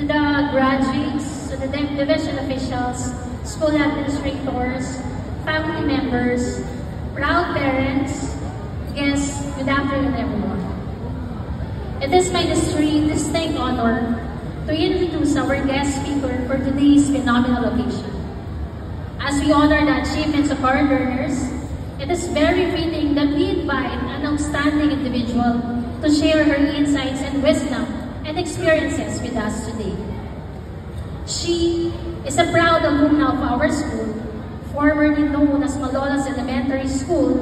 to the graduates, to the division officials, school administrators, family members, proud parents, guests, good afternoon everyone. It is my distinct honor to introduce our guest speaker for today's phenomenal occasion. As we honor the achievements of our learners, it is very fitting that we invite an outstanding individual to share her insights and wisdom and experiences with us today. She is a proud alumna of our school, formerly known as Malolos Elementary School,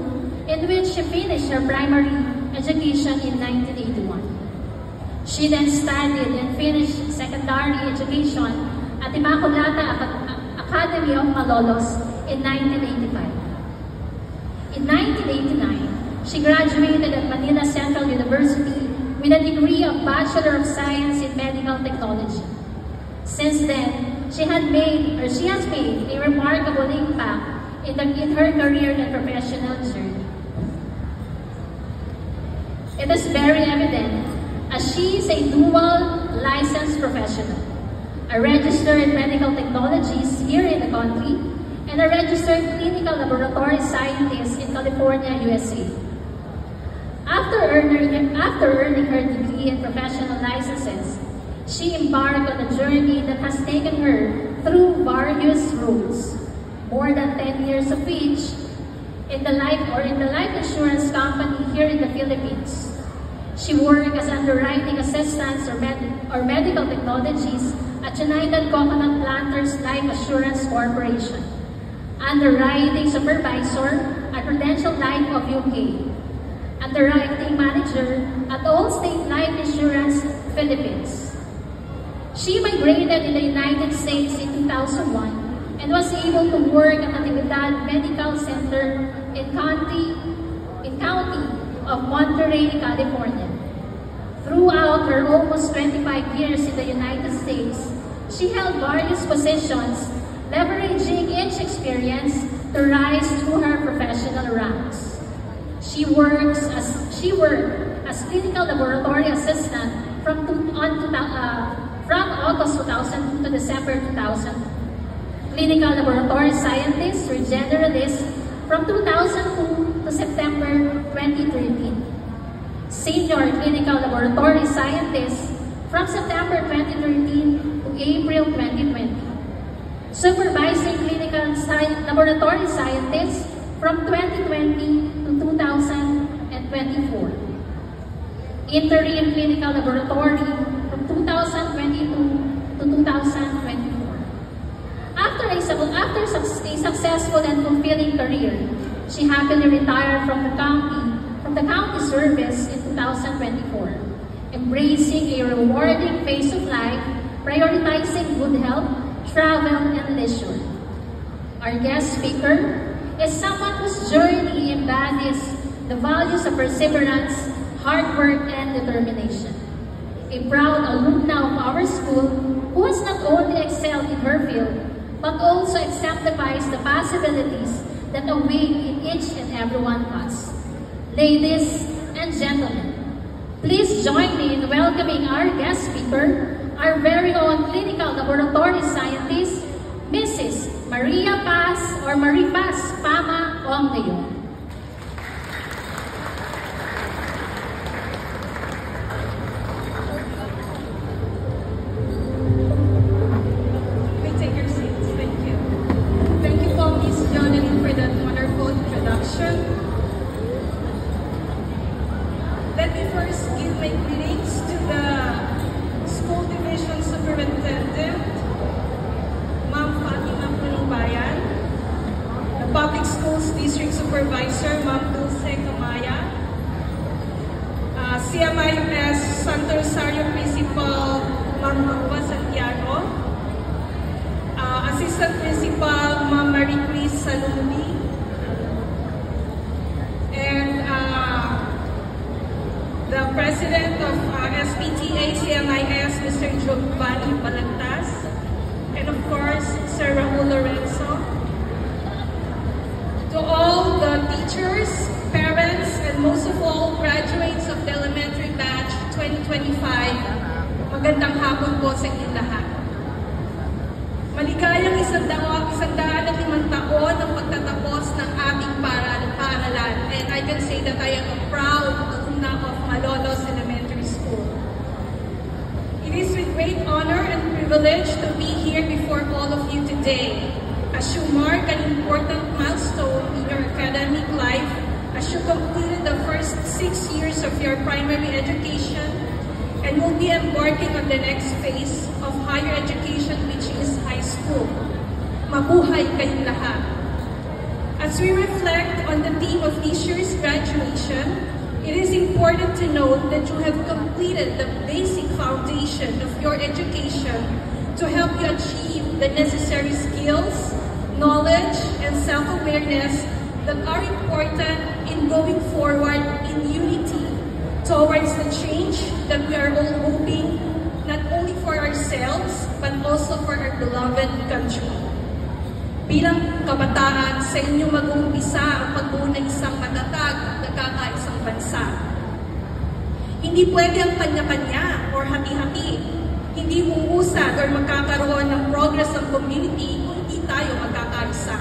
in which she finished her primary education in 1981. She then studied and finished secondary education at Immaculata Academy of Malolos in 1985. In 1989, she graduated at Manila Central University with a degree of Bachelor of Science in Medical Technology. Since then, she has made a remarkable impact in her career and professional journey. It is very evident as she is a dual licensed professional, a registered medical technologist here in the country, and a registered clinical laboratory scientist in California, USA. After earning her degree and professional licenses, she embarked on a journey that has taken her through various roles, more than 10 years of which in the life insurance company here in the Philippines. She worked as underwriting assistant or medical technologist at United Coconut Planters Life Assurance Corporation, underwriting supervisor at Prudential Life of UK, underwriting manager at Allstate Life Insurance Philippines. She migrated in the United States in 2001 and was able to work at Natividad Medical Center in county of Monterey, California. Throughout her almost 25 years in the United States, she held various positions, leveraging each experience to rise through her professional ranks. She worked as clinical laboratory assistant from August 2000 to December 2000, clinical laboratory scientist or generalist from 2002 to September 2013, senior clinical laboratory scientist from September 2013 to April 2020, supervising clinical laboratory scientist from 2020 to 2024, interim clinical laboratory from 2022 to 2024. After a successful and fulfilling career, she happily retired from the county service in 2024, embracing a rewarding phase of life, prioritizing good health, travel, and leisure. Our guest speaker is someone whose journey embodies the values of perseverance, hard work, and determination. A proud alumna of our school who has not only excelled in her field, but also exemplifies the possibilities that await in each and every one of us. Ladies and gentlemen, please join me in welcoming our guest speaker, our very own clinical laboratory scientist, Mrs. Maria Paz or Marie Paz Pama Ong de Jong. Take your seats. Thank you. Thank you po, Ms. Jonathan, for that wonderful introduction. Let me first give my greetings to the School Division Superintendent, Ma'am Fatima Punong-Bayan, the Public Schools District Supervisor, Ma'am Dulce Camaya, CMIS Santo Rosario Principal, Ma'am Nova Santiago, Assistant Principal, Ma'am Marie Chris Salumi, and the President of SPTA CMIS, Mr. Giovanni Balantas, and of course, Sir Raul Lorenzo. To all the teachers, parents, and most of all, graduates of the elementary batch 2025, magandang hapon po sa inyong lahat. 105 taon ang pagtatapos ng ating paaralan. And I can say that I am a proud alumna of Malolos Elementary School. It is with great honor and privilege to be here before all of you today, as you mark an important milestone in your academic life, as you completed the first 6 years of your primary education and will be embarking on the next phase of higher education, which is high school. Mabuhay kayong lahat. As we reflect on the theme of this year's graduation, it is important to note that you have completed the basic foundation of your education to help you achieve the necessary skills, knowledge, and self-awareness that are important in going forward in unity towards the change that we are all hoping not only for ourselves but also for our beloved country. Bilang kabataan, sa inyo mag-uumpisa ang pagbuo ng isang matatag at nagkakaisang bansa. Hindi pwede ang kanya-kanya or hati-hati. Hindi uusad or magkakaroon ng progress ang community kung hindi tayo magkakaisa.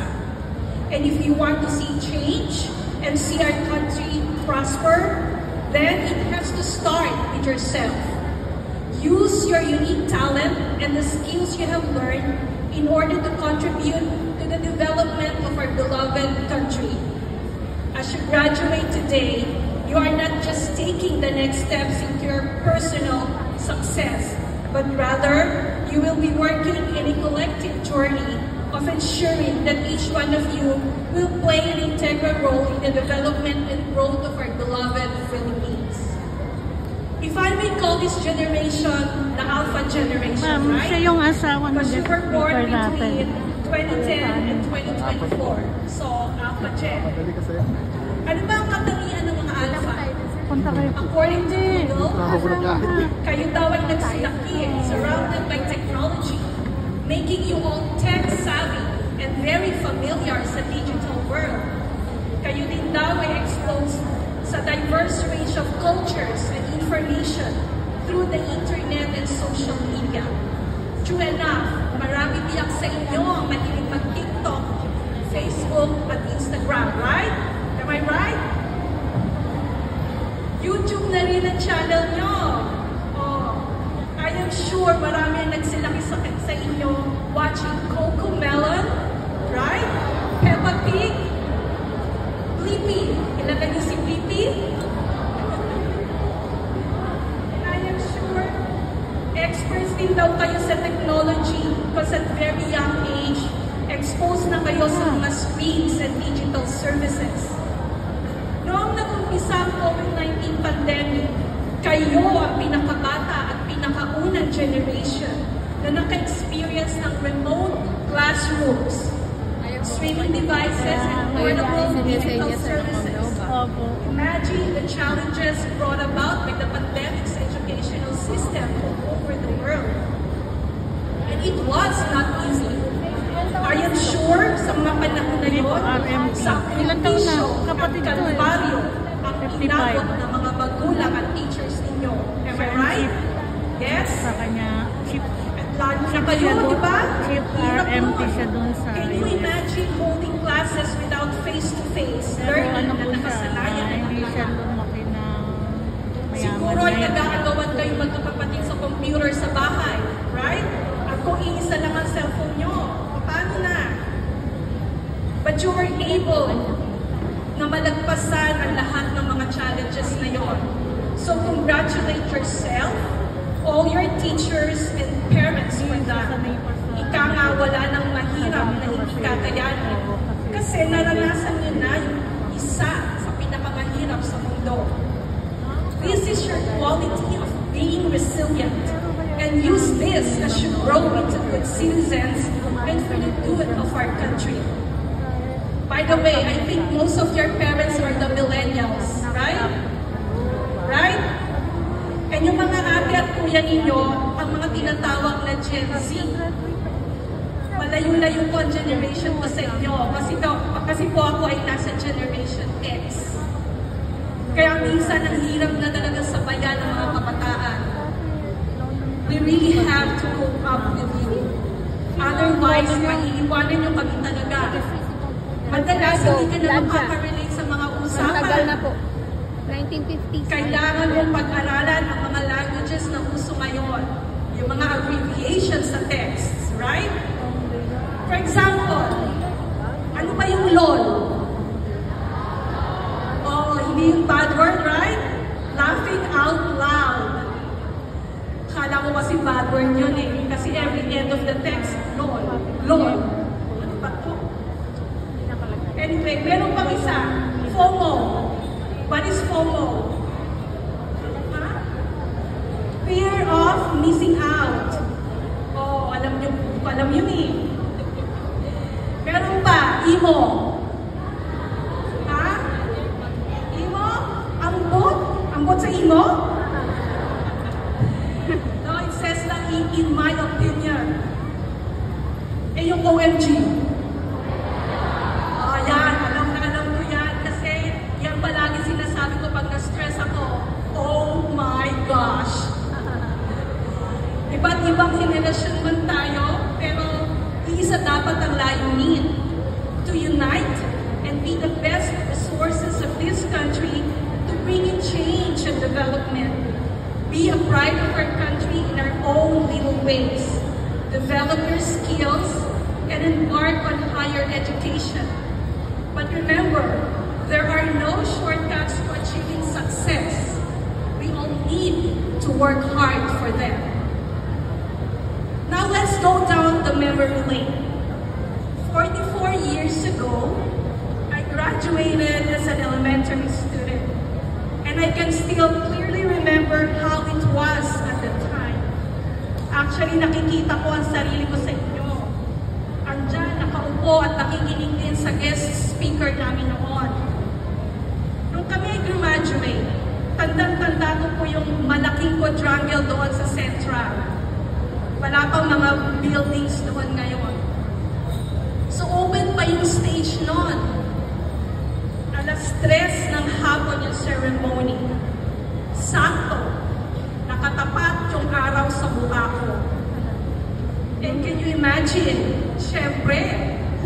And if you want to see change and see our country prosper, then it has to start with yourself. Use your unique talent and the skills you have learned in order to contribute to the development of our beloved country. As you graduate today, you are not just taking the next steps into your personal success, but rather, you will be working in a collective journey of ensuring that each one of you will play an integral role in the development and growth of our beloved Philippines. If I may call this generation the Alpha generation, right? Siya yung asawa ng Because you were born natin. between 2010 and 2024. So, Alpha Gen. Ano ba ang katangian ng mga Alpha? Punta kayo. According to Google, kayo daw ay nagsilaki, surrounded by technology, making you all tech-savvy and very familiar sa digital world. Kayo din daw ay exposed sa diverse range of cultures and information through the internet and social media. True enough, marami biyak sa inyo ang mahilig mag-TikTok, Facebook, at Instagram, right? Am I right? YouTube na rin ang channel nyo. Oh, I am sure marami ang nagsilaki sa inyo watching Coco Melon, right? Peppa Pig, Blippi. Kilala niyo si Blippi? And I am sure experts din daw kayo sa technology because at very young age, exposed na kayo sa mga screens and digital services. Noong nag-umpisa ang COVID-19 pandemic, kayo ang pinakabata at pinakaunang generation na naka-experience ng remote classrooms, streaming devices, and portable digital services. Imagine the challenges brought about by the pandemic's educational system all over the world. And it was not easy. I am sure sa mga panahon na yun, sa kritisyo at kalbaryo ang inabot ng mga magulang at teachers ninyo. Am I right? Yes? Sa kanya, chip. At lalo na kayo, di ba? Chip RMP siya dun sa Can you imagine holding classes without face-to-face learning na nakasanayan ng hindi siya lahat? lumaki na mayaman. Siguro ay nag-aagawan kayo magkakapatid sa computer sa bahay, right? At kung iisa lang ang cellphone nyo, paano na? But you were able na malagpasan ang lahat ng mga challenges na yon. So congratulate yourself, all your teachers and parents for that. Ika nga wala ng mahirap na hindi kakayanin. Kasi naranasan niyo na yung isa sa pinakamahirap sa mundo. This is your quality of being resilient. And use this as you grow into good citizens and for the good of our country. By the way, I think most of your parents are the millennials, right? Right? And yung mga ate at kuya ninyo, ang mga tinatawag na Gen Z. Malayo-layo po ang generation ko sa inyo. Kasi po ako ay nasa Generation X. Kaya minsan ang hirap na talaga sabayan ng mga kabataan. We really have to cope up with you. Otherwise, maiiwanan nyo kami talaga. Madalas, hindi ka na makaka-relate sa mga usapan. Tagal na po. 1950s. Kailangan mong pag-aralan ang mga languages na uso ngayon. Yung mga abbreviations sa texts, right? For example, ano ba yung LOL? Oh, hindi yung bad word, right? Laughing out loud. Kala ko kasi bad word yun eh. Kasi every end of the text, LOL. LOL. Ano ba to? Anyway, meron pang isa. FOMO. What is FOMO? Huh? Fear of missing out. Oh, alam yun eh. Meron pa, emo. Ha? Emo? Ambot? Ambot sa emo? No, it says na in my opinion. Eh yung OMG. Yan, alam ko yan. Kasi yan palagi sinasabi ko pag na-stress ako. Oh my gosh. Iba't ibang henerasyon man tayo, pero iisa dapat ang layunin. To unite and be the best resources of this country to bring in change and development. Be a pride of our country in our own little ways. Develop your skills and embark on higher education. But remember, there are no shortcuts to achieving success. We all need to work hard for them. Now let's go down the memory lane. 44 years ago, I graduated as an elementary student. And I can still clearly remember how it was at the time. Actually, nakikita ko ang sarili ko sa inyo. Andyan, nakaupo at nakikinig din sa guest speaker namin noon. Nung kami graduate, tandang-tanda ko po yung malaking quadrangle doon sa Central. Wala pang mga buildings doon ngayon. So open pa yung stage noon. Alas 3 ng hapon yung ceremony. Sakto, nakatapat yung araw sa mukha ko. And can you imagine? Siyempre,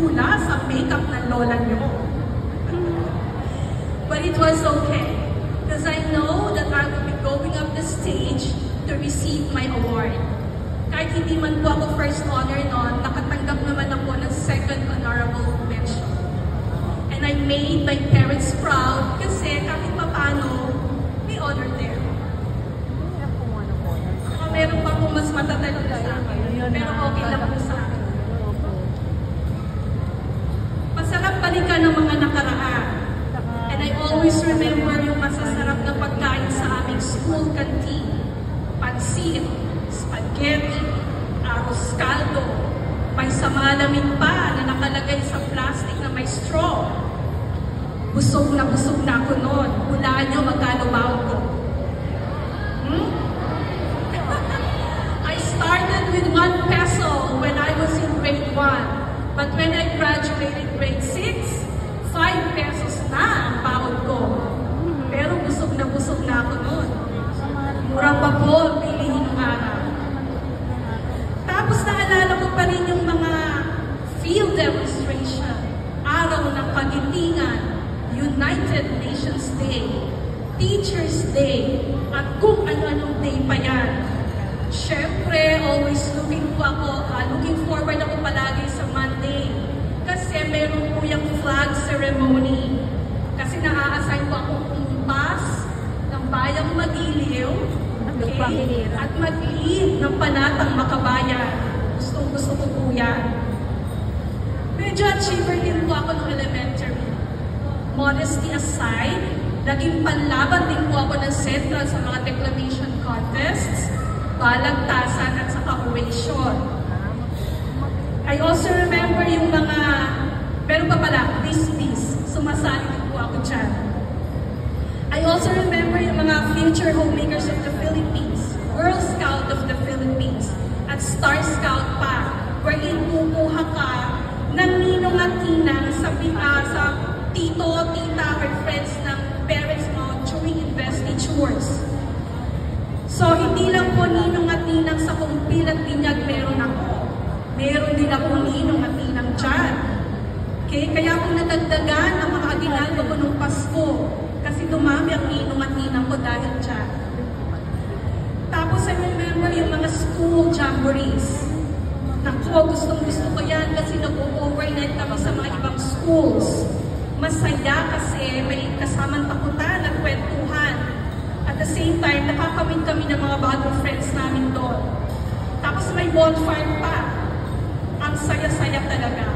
hula sa makeup ng lola nyo. But it was okay. Because I know that I will be going up the stage to receive my award. Kahit hindi man po ako first honor noon, nakatanggap naman ako ng second honorable mention. And I made my parents proud kasi kahit paano, may honor there. Meron pa po mas matatalong sa akin, pero okay lang po sa akin. Masarap balikan ng mga nakaraan. And I always remember yung masasarap na pagkain sa aming school canteen. Pansit, spaghetti, arroz caldo, may samalamig pa na nakalagay sa plastic na may straw. Busog na ako noon. Hulaan nyo magkano baon ko. I started with 1 peso when I was in grade 1. But when I graduated grade 6, 5 pesos na ang baon ko. Pero busog na ako noon. Mura pa po, bilihin ng araw. Tapos naalala ko pa rin yung mga field demonstration, araw ng pagitingan, United Nations Day, Teachers Day, at kung ano-anong day pa yan. Siyempre, always looking forward ako palagi sa Monday. Kasi meron po yung flag ceremony. Kasi na-assign ko akong impas ng bayang Mag-Iliw, okay, at mag-lead ng Panatang Makabayan. Gusto ko po yan. Medyo achiever din po ako ng elementary. Modesty aside, naging panlaban din po ako ng Central sa mga declamation contests, balagtasan at saka oration. I also remember yung mga, meron pa pala, bis-bis, sumasali din po ako dyan. I also remember yung mga future homemakers of the Philippines, Girl Scout of the Philippines, at Star Scout pa, wherein kukuha ka ng ninong at ninang sa tito, tita, or friends ng parents mo during investitures. So, hindi lang po ninong at ninang sa kumpil at binyag meron ako. Meron din Okay? Kaya kung nadagdagan ang mga aginaldo ko nung Pasko, kasi dumami ang ninong at ninang ko dahil dyan. Tapos I remember yung mga school jamborees. Naku, gustong-gusto ko yan kasi nag-overnight kami sa mga ibang schools. Masaya kasi may kasamang takutan at kwentuhan. At the same time, nakakamit kami ng mga bagong friends namin doon. Tapos may bonfire pa. Ang saya-saya talaga.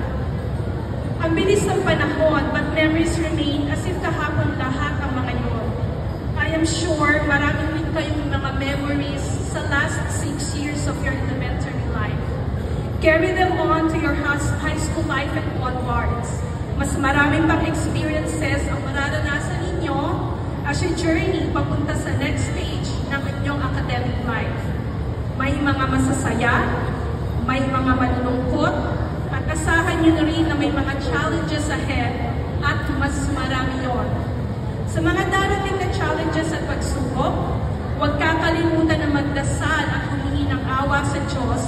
Ang bilis ng panahon, but memories remain as if kahapon lahat ang mga yun. I am sure maraming rin kayong mga memories sa last 6 years of your elementary life. Carry them on to your high school life and onwards. Mas maraming pang experiences ang mararanasan ninyo as you journey papunta sa next stage ng inyong academic life. May mga masasaya, may mga malulungkot, at asahan nyo na rin na may mga challenges ahead at mas marami yon. Sa mga darating na challenges at pagsubok, huwag kakalimutan na magdasal at humingi ng awa sa Diyos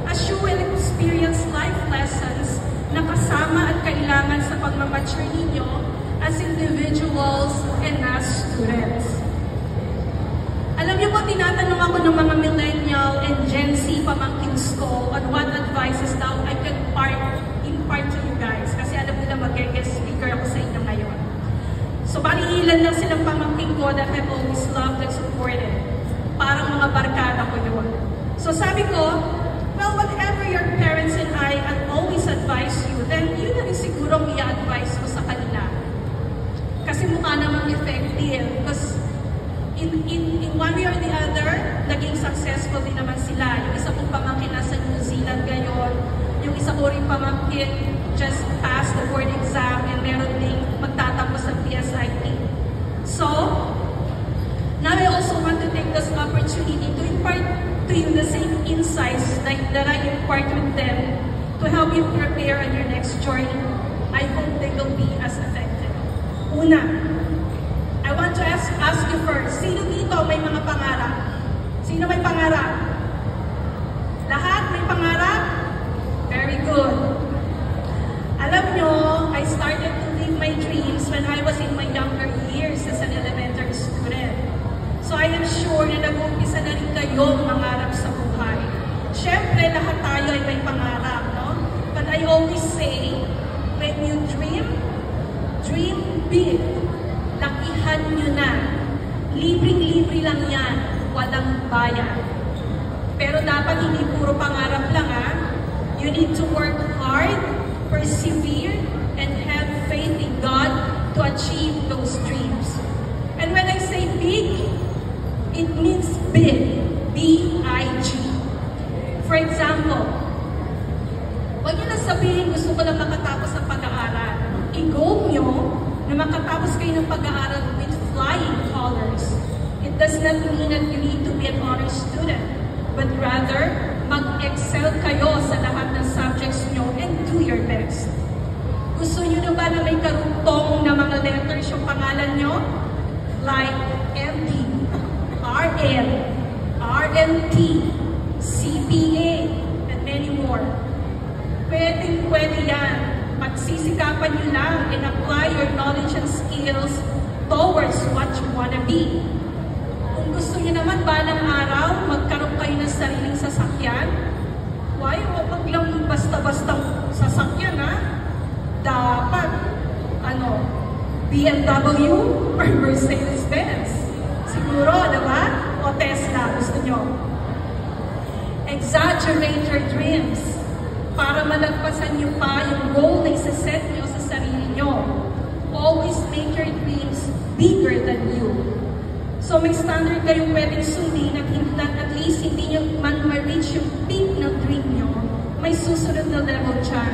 as you will experience life lessons na kasama at kailangan sa pagmamature ninyo as individuals and as students. Alam niyo po, tinatanong ako ng mga millennial and Gen Z pamangkins ko on what advices daw I can impart to you guys. Kasi alam nila mag-guest speaker ako sa inyo ngayon. So, bali ilan lang silang pamangkin ko that I've always loved and supported. Parang mga barkada ko yun. So, sabi ko, well, whatever your parents and I always advise you, then yun na rin siguro i-advise ko sa kanila. Kasi mukha namang effective. Because in one way or the other, naging successful din naman sila. Yung isa kong pamangkin nasa New Zealand ngayon, yung isa ko rin pamangkin just passed the board exam and meron ding magtatapos sa PSIT. So, now I also want to take this opportunity to impart to you the same insights that I impart with them to help you prepare on your next journey. I hope they will be as effective. Una, I want to ask you first, sino dito may mga pangarap? Sino may pangarap? Lahat may pangarap? Very good. Alam nyo, I started to live my dreams when I was in my younger years as an elementary student. So I am sure na nag-uumpisa na rin kayo mangarap sa buhay. Siyempre, lahat tayo ay may pangarap, no? But I always say, when you dream big. Lakihan nyo na. Libreng-libre lang yan. Walang bayan. Pero dapat hindi puro pangarap lang, ha? You need to work hard, persevere, and have faith in God to achieve those dreams. And when I say big, it means big. B-I-G. For example, huwag nyo na sabihin, gusto ko lang makatapos ng pag-aaral. I-goal nyo na makatapos kayo ng pag-aaral with flying colors. It does not mean that you need to be an honor student, but rather, mag-excel kayo sa lahat ng subjects nyo and do your best. Gusto nyo na ba na may karugtong na mga letters yung pangalan nyo? Like MD, RN, RNT, CPA, and many more. Pwede yan. Pagsisikapan nyo lang and apply your knowledge and skills towards what you wanna be. Kung gusto nyo naman balang araw, magkaroon kayo ng sariling sasakyan, why? Huwag lang basta-bastang sasakyan, ha? Dapat, BMW or Mercedes-Benz. Siguro, diba? O Tesla, gusto nyo. Exaggerate your dreams para malagpasan nyo pa yung goal na isa-set nyo sa sarili nyo. Always make your dreams bigger than you. So may standard kayong pwedeng sundin at least hindi nyo man ma-reach yung peak ng dream nyo, may susunod na level dyan.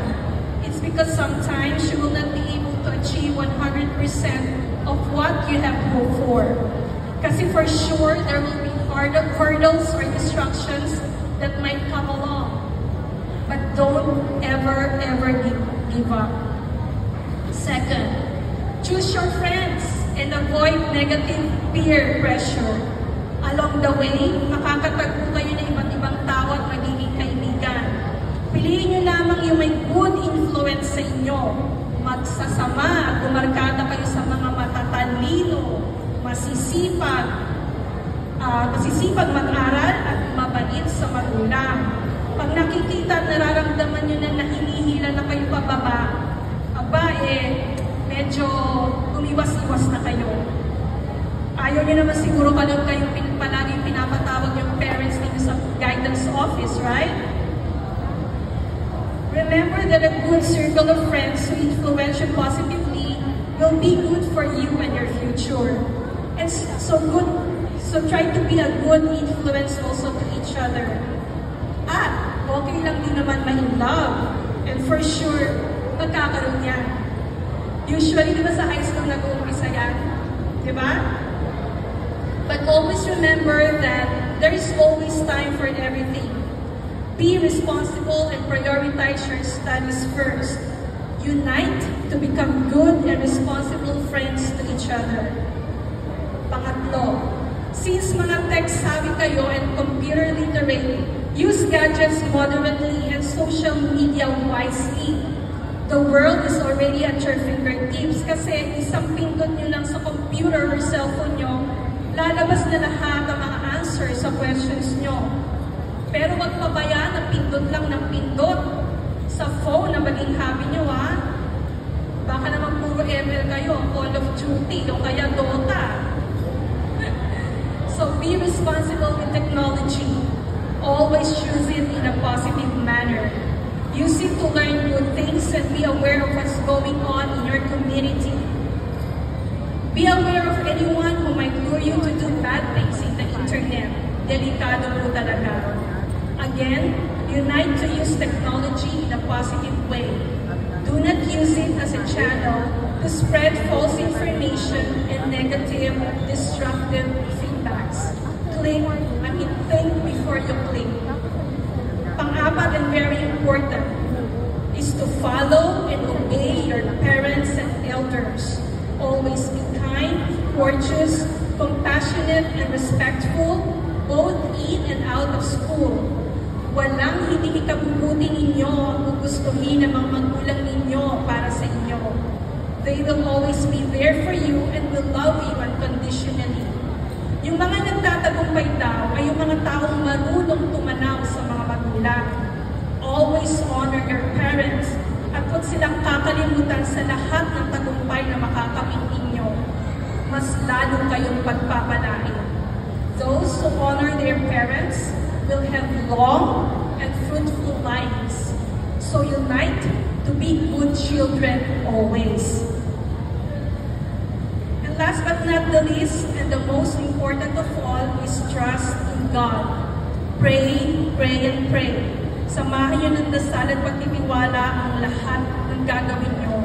It's because sometimes you will not be able to achieve 100% of what you have hoped for. Kasi for sure, there will be hurdles or distractions that might come along. But don't ever give up. Second, choose your friends and avoid negative peer pressure. Along the way, makakatagpo kayo ng iba't ibang tao at magiging kaibigan. Piliin nyo lamang yung may good influence sa inyo. magsasama at bumarkada kayo sa mga matatalino, masisipag mag-aral at mabait sa magulang. Pag nakikita at nararamdaman nyo na hinihila na kayo pababa, medyo umiwas-iwas na kayo. Ayaw nyo naman siguro kayong palaging pinapatawag yung parents ninyo sa guidance office, right? Remember that a good circle of friends who influence you positively will be good for you and your future. And so try to be a good influence also to each other. At okay lang din naman ma-in love. And for sure, magkakaroon yan. Usually, di ba sa high school nag-uumpisa yan? Di ba? But always remember that there is always time for everything. Be responsible and prioritize your studies first. Unite to become good and responsible friends to each other. Pangatlo, since mga tech-savvy kayo and computer literate, use gadgets moderately and social media wisely. The world is already at your fingertips kasi isang pindot nyo lang sa computer or cellphone nyo, lalabas na lahat ang mga answers sa questions nyo. Pero wag pabayaan na pindot lang ng pindot sa phone na maging hobby nyo, ha? Baka naman puro ML kayo, Call of Duty, o kaya Dota. So be responsible with technology. Always use it in a positive manner. Use it to learn new things and be aware of what's going on in your community. Be aware of anyone who might lure you to do bad things in the internet. Delikado po talaga. Again, unite to use technology in a positive way. Do not use it as a channel to spread false information and negative, destructive feedbacks. Think before you click. Pang-apat and very important is to follow and obey your parents and elders. Always be kind, courteous, compassionate, and respectful, both in and out of school. Walang hindi ikabubuti ninyo ang gugustuhin ng mga magulang ninyo para sa inyo. They will always be there for you and will love you unconditionally. Yung mga nagtatagumpay daw ay yung mga taong marunong tumanaw sa mga magulang. Always honor your parents at huwag silang kakalimutan sa lahat ng tagumpay na makakamit ninyo. Mas lalo kayong pagpapalain. Those who honor their parents will have long and fruitful lives. So unite to be good children always. And last but not the least, and the most important of all, is trust in God. Pray, pray, and pray. Samahan niyo ng dasal at pagtitiwala ang lahat ng gagawin niyo.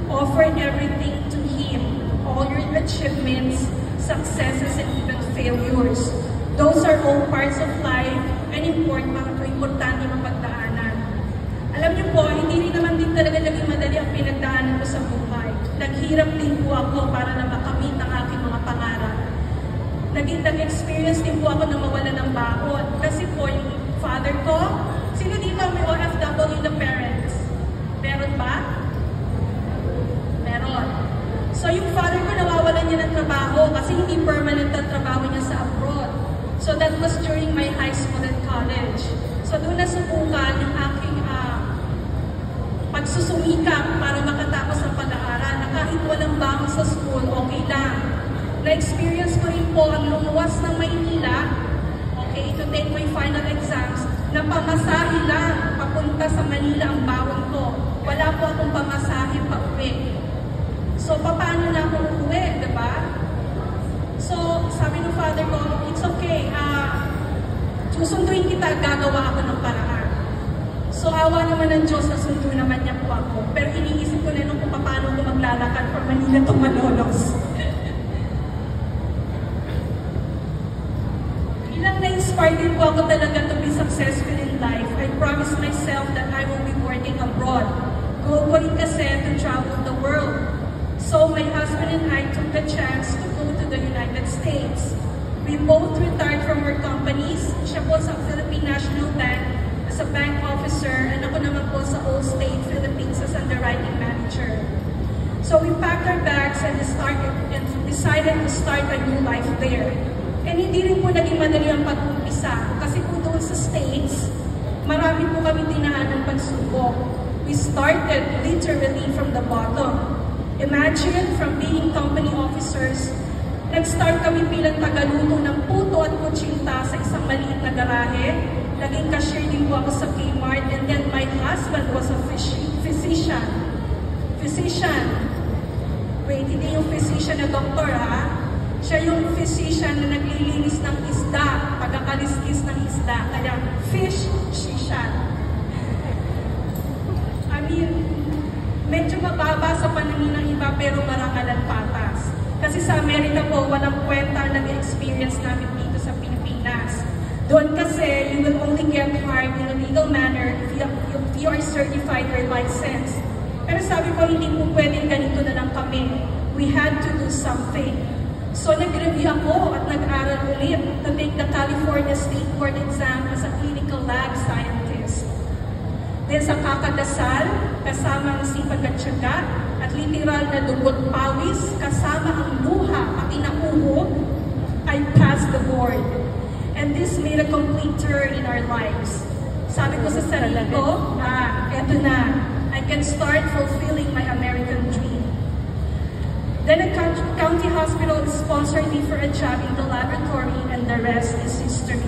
Offer everything to Him, all your achievements, successes, and even failures. Those are all parts of life and importante mapagdaanan. Alam niyo po, hindi rin naman din talaga naging madali ang pinagdaanan ko sa buhay. Naghirap din po ako para na makamit ang aking mga pangarap. Nag-experience din po ako na mawala ng baon. Kasi po yung father ko, sino dito may OFW na parents? Meron ba? Meron. So yung father ko nawawalan niya ng trabaho kasi hindi permanent ang trabaho niya sa abroad. So that was during my high school and college. So doon nasubukan yung aking pagsusumikap para makatapos ang pag-aaral na kahit walang baon sa school, okay lang. Na-experience ko rin po ang lumuwas ng Maynila, okay, to take my final exams, na pamasahe lang papunta sa Manila ang bawang ko. Wala po akong pamasahe pa uwi. So, paano na ako uwi, diba? So, sabi ng father ko, it's okay, susunduin kita, gagawa ako ng paraan. So, awa naman ng Diyos, nasundo naman niya po ako. Pero iniisip ko na nung kung paano ko maglalakad from Manila to Malolos. Ilang na-inspire din po ako talaga to be successful in life. I promised myself that I will be working abroad. Goal ko rin kasi to travel the world. So my husband and I took the chance to go to the United States. We both retired from our companies. Siya po sa Philippine National Bank as a bank officer officer, and ako naman po sa All State Philippines as underwriting manager. So we packed our bags and decided to start a new life there. And hindi rin po naging madali ang pag-umpisa kasi po doon sa States, marami po kami dinaanan pagsubok. We started literally from the bottom. Imagine, from being company officers, nag-start kami bilang tagaluto ng puto at kutsinta sa isang maliit na garahe. Naging cashier din po ako sa Kmart, and then my husband was a physician. Wait, hindi yung physician na doktor ha. Siya yung physician na naglilinis ng isda, pagkakaliskis ng isda. Kaya fish-shishan. I mean, medyo mababa sa paningin ng iba pero marangal at patas. Kasi sa Amerika po, walang kwenta nag-experience namin dito sa Pilipinas. Doon kasi, you will only get hired in a legal manner if you are certified or licensed. Pero sabi ko, hindi po pwedeng ganito na lang kami. We had to do something. So nag-review ako at nag-aral ulit to take the California State Board exam as a clinical lab scientist. Then sa kakadasal, kasama ang sipag at tiyaga, at literal na dugot pawis, kasama ang luha pati na uhog, I passed the board. And this made a complete turn in our lives. Sabi ko sa sarili ko, eto na, I can start fulfilling my American dream. Then a county hospital sponsored me for a job in the laboratory, and the rest is history.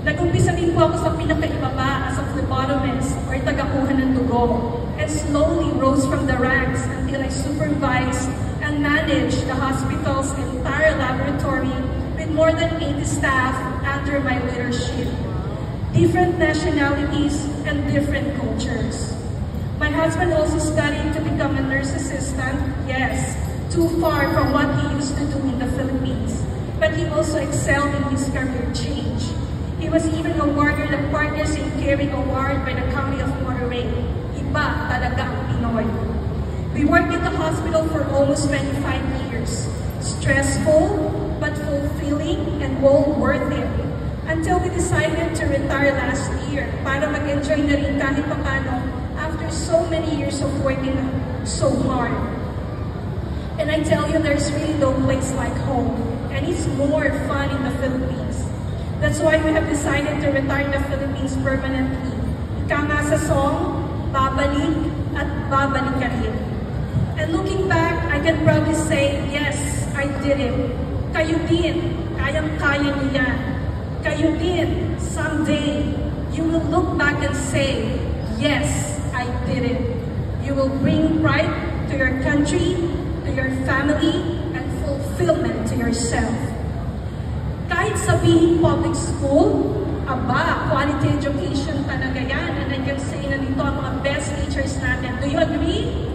Nag-umpisa din po ako sa pinakaibaba as a phlebotomist or tagakuha ng dugo, and slowly rose from the ranks until I supervised and managed the hospital's entire laboratory with more than 80 staff under my leadership. Different nationalities and different cultures. My husband also studied to become a nurse assistant. Yes, too far from what he used to do in the Philippines. But he also excelled in his career change. He was even awarded the Partners in Caring Award by the County of Monterey. Iba talaga ang Pinoy. We worked in the hospital for almost 25 years. Stressful, but fulfilling and well worth it. Until we decided to retire last year para mag-enjoy na rin kahit papano after so many years of working so hard. And I tell you, there's really no place like home. And it's more fun in the Philippines. That's why we have decided to retire in the Philippines permanently. Ika nga sa song, babalik at babalik ka rin. And looking back, I can probably say, yes, I did it. Kayo din, kayang-kaya niyo yan. Kayo din, someday, you will look back and say, yes, I did it. You will bring pride to your country, to your family, and fulfillment to yourself. Kahit sabihin public school, aba, quality education talaga yan. And I can say na dito ang mga best teachers natin. Do you agree?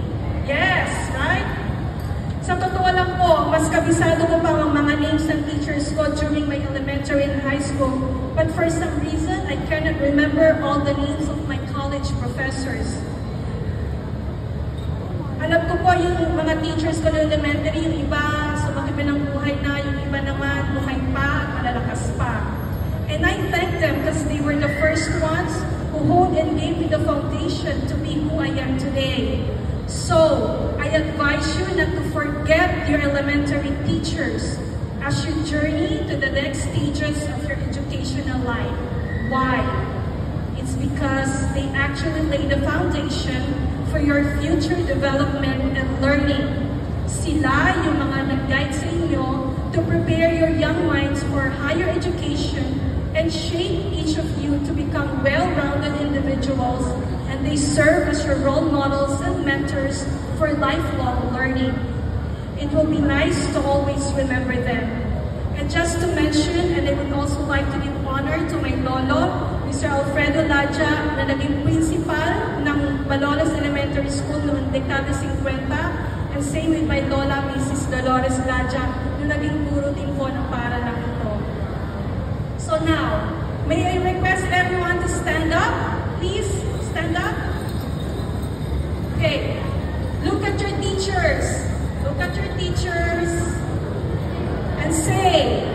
Yes, right? Sa totoo lang po, mas kabisado ko pa ang mga names ng teachers ko during my elementary and high school. But for some reason, I cannot remember all the names of my college professors. Alam ko po yung mga teachers ko ng elementary, yung iba, sumakit ng buhay na, yung iba naman, buhay pa, malalakas pa. And I thank them because they were the first ones who honed and gave me the foundation to be who I am today. So, I advise you not to forget your elementary teachers as you journey to the next stages of your educational life. Why? It's because they actually lay the foundation for your future development and learning. Sila yung mga nag-guide sa inyo to prepare your young minds for higher education and shape each of you to become well-rounded individuals, and they serve as your role models and mentors for lifelong learning. It will be nice to always remember them. And just to mention, and I would also like to give honor to my lolo, Mr. Alfredo Ladja, na naging principal ng Malolos Elementary School noong dekada 50, and same with my lola, Mrs. Dolores Ladja, na naging guro din po ng paaralang ito. So now, may I request everyone to stand up? Please, stand up. Okay, look at your teachers. Look at your teachers. And say,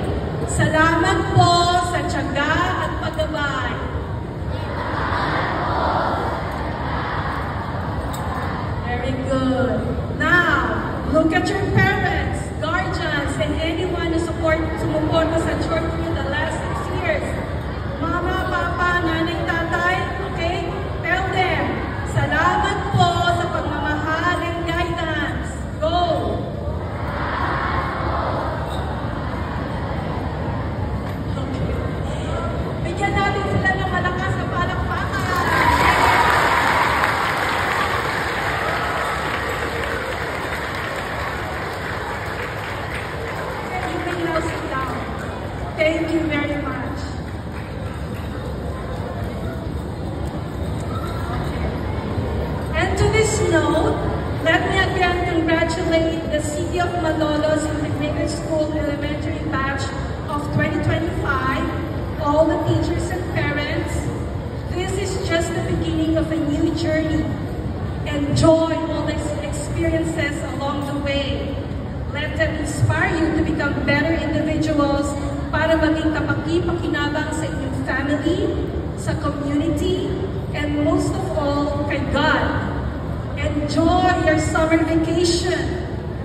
salamat po sa tiyaga at paggabay. at your parents, guardians, and anyone who sumuporta sa church in the last 6 years. Mama, Papa, Nanay, Tatay, okay? Tell them, salamat po sa pagmamahal and guidance. Go! Okay. Bigyan natin sila ng malakas na palakpakan. You may now sit down. Thank you very much. And to this note, let me again congratulate the City of Malolos Integrated School Elementary Batch of 2025, all the teachers and parents. This is just the beginning of a new journey. Enjoy all these experiences along the way. Let them inspire you to become better individuals para maging kapaki-pakinabang sa inyong family, sa community, and most of all, kay God. Enjoy your summer vacation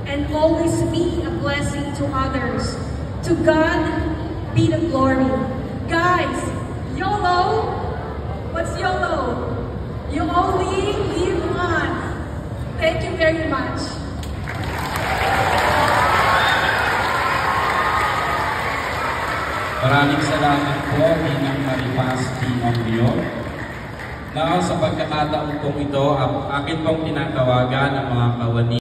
and always be a blessing to others. To God be the glory. Guys, YOLO! What's YOLO? You only live once. Thank you very much. Maraming salamat po, Ninang Maripas King of Leon. Now, sa pagkakataon pong ito, akin pong tinatawagan ang mga kawani